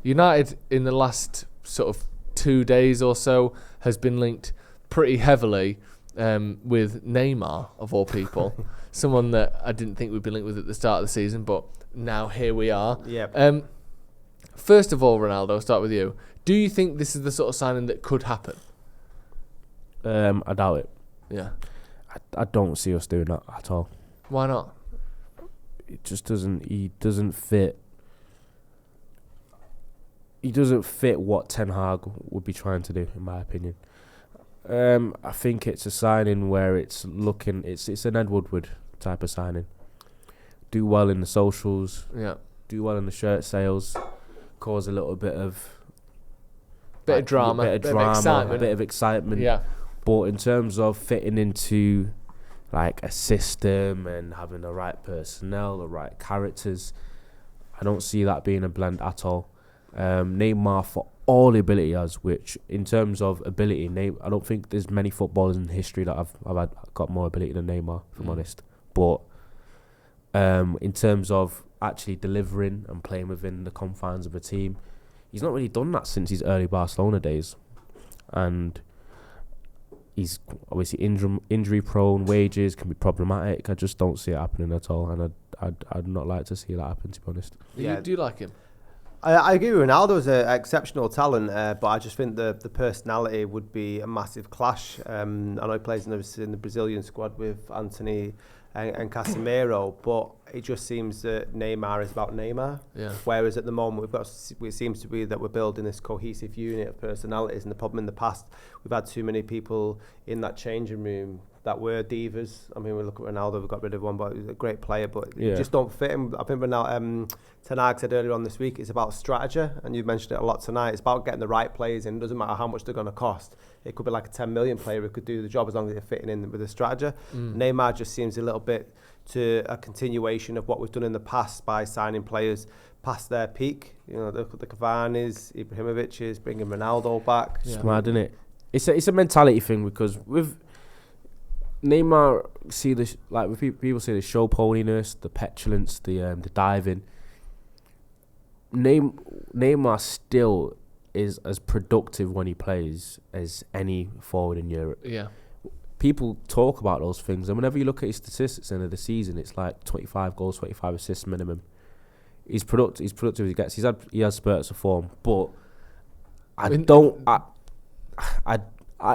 United in the last sort of 2 days or so has been linked pretty heavily with Neymar, of all people. Someone that I didn't think we'd be linked with at the start of the season, but now here we are. Yeah. First of all, Ronaldo, I'll start with you. Do you think this is the sort of signing that could happen? I doubt it. Yeah. I don't see us doing that at all. Why not? It just doesn't. He doesn't fit. He doesn't fit what Ten Hag would be trying to do, in my opinion. I think it's a signing where it's an Ed Woodward type of signing. Do well in the socials. Yeah. Do well in the shirt sales. Cause a little bit of drama, a bit of excitement. Yeah. But in terms of fitting into like a system and having the right personnel, the right characters, I don't see that being a blend at all. Neymar, for all the ability he has, which in terms of ability, I don't think there's many footballers in history that I've got more ability than Neymar, if I'm honest. But in terms of actually delivering and playing within the confines of a team, he's not really done that since his early Barcelona days. And he's obviously injury prone, wages can be problematic. I just don't see it happening at all, and I'd not like to see that happen, to be honest. Yeah. Do you like him? I agree with Ronaldo's an exceptional talent, but I just think the personality would be a massive clash. I know he plays in the Brazilian squad with Anthony and Casemiro, but it just seems that Neymar is about Neymar. Yeah. Whereas at the moment it seems to be that we're building this cohesive unit of personalities, and the problem in the past, we've had too many people in that changing room that were divas. I mean, we look at Ronaldo, we got rid of one, but he's a great player, but you just don't fit him. I think Ten Hag said earlier on this week, it's about strategy, and you mentioned it a lot tonight. It's about getting the right players in. It doesn't matter how much they're going to cost. It could be like a 10 million player who could do the job as long as they're fitting in with the strategy. Neymar just seems a little bit to a continuation of what we've done in the past by signing players past their peak. You know, the Cavani's, Ibrahimovic's, bringing Ronaldo back. It's mad, isn't it? It's a mentality thing, because with Neymar, people say the show poniness, the petulance, the diving. Neymar still is as productive when he plays as any forward in Europe. Yeah. People talk about those things, and whenever you look at his statistics end of the season, it's like 25 goals, 25 assists minimum. He's productive. He has spurts of form, but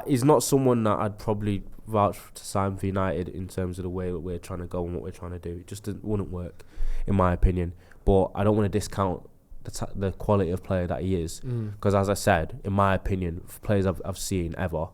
he's not someone that I'd probably vouch to sign for United in terms of the way that we're trying to go and what we're trying to do. It just wouldn't work, in my opinion. But I don't want to discount the quality of player that he is, because as I said, in my opinion, for players I've seen ever,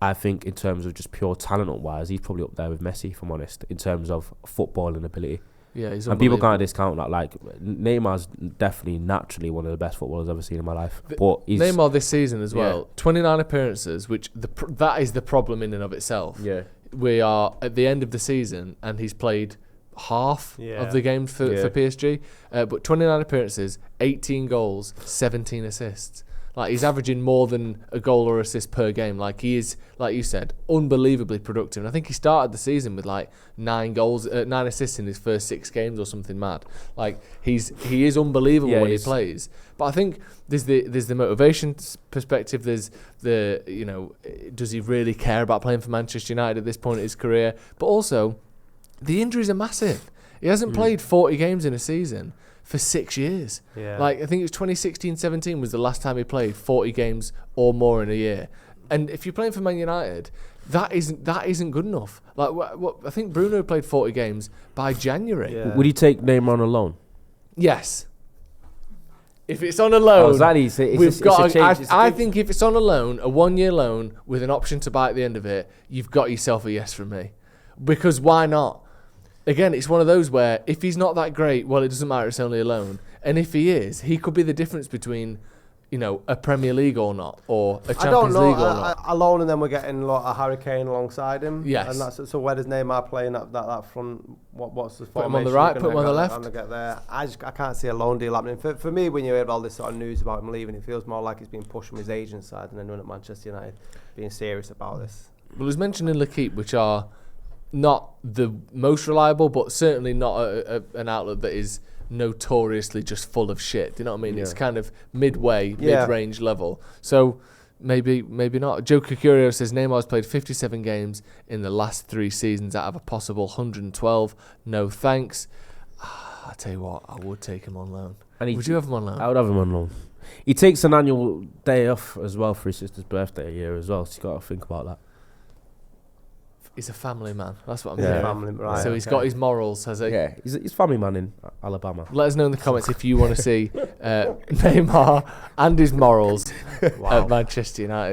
I think in terms of just pure talent-wise, he's probably up there with Messi, if I'm honest, in terms of footballing ability. Yeah, he's and people can't discount that. Like, Neymar's definitely naturally one of the best footballers I've ever seen in my life. But Neymar this season as well, 29 appearances, which that is the problem in and of itself. Yeah, we are at the end of the season, and he's played half of the games for PSG. But 29 appearances, 18 goals, 17 assists. Like, he's averaging more than a goal or assist per game. Like, he is, like you said, unbelievably productive. And I think he started the season with like 9 assists in his first 6 games or something mad. Like, he is unbelievable when he plays. But I think there's the motivation perspective. There's the, you know, does he really care about playing for Manchester United at this point in his career? But also, the injuries are massive. He hasn't played 40 games in a season for 6 years. Yeah. Like, I think it was 2016-17 was the last time he played 40 games or more in a year. And if you're playing for Man United, that isn't good enough. Like, I think Bruno played 40 games by January. Yeah. Would he take Neymar on a loan? Yes. If it's on a loan, I think if it's on a loan, a 1-year loan with an option to buy at the end of it, you've got yourself a yes from me. Because why not? Again, it's one of those where if he's not that great, well, it doesn't matter, it's only a loan. And if he is, he could be the difference between, you know, a Premier League or not, or a Champions League or not. A loan, and then we're getting a Harry Kane alongside him. Yes. And that's, so where does Neymar play in that front? What's the formation? Put him on the right, put him on the left. To get there. I can't see a loan deal happening. For me, when you hear all this sort of news about him leaving, it feels more like he's being pushed from his agent side than anyone at Manchester United being serious about this. Well, as mentioned in L'Equipe, which are not the most reliable, but certainly not an outlet that is notoriously just full of shit. Do you know what I mean? It's kind of midway, mid-range level. So maybe not. Joe Kikurio says Neymar's played 57 games in the last 3 seasons out of a possible 112. No thanks. I tell you what, I would take him on loan. Would you have him on loan? I would have him on loan. He takes an annual day off as well for his sister's birthday a year as well, so you got to think about that. He's a family man. That's what I'm saying. Family, right, so he's got his morals, has he? Yeah, he's family man in Alabama. Let us know in the comments if you want to see Neymar and his morals at Manchester United.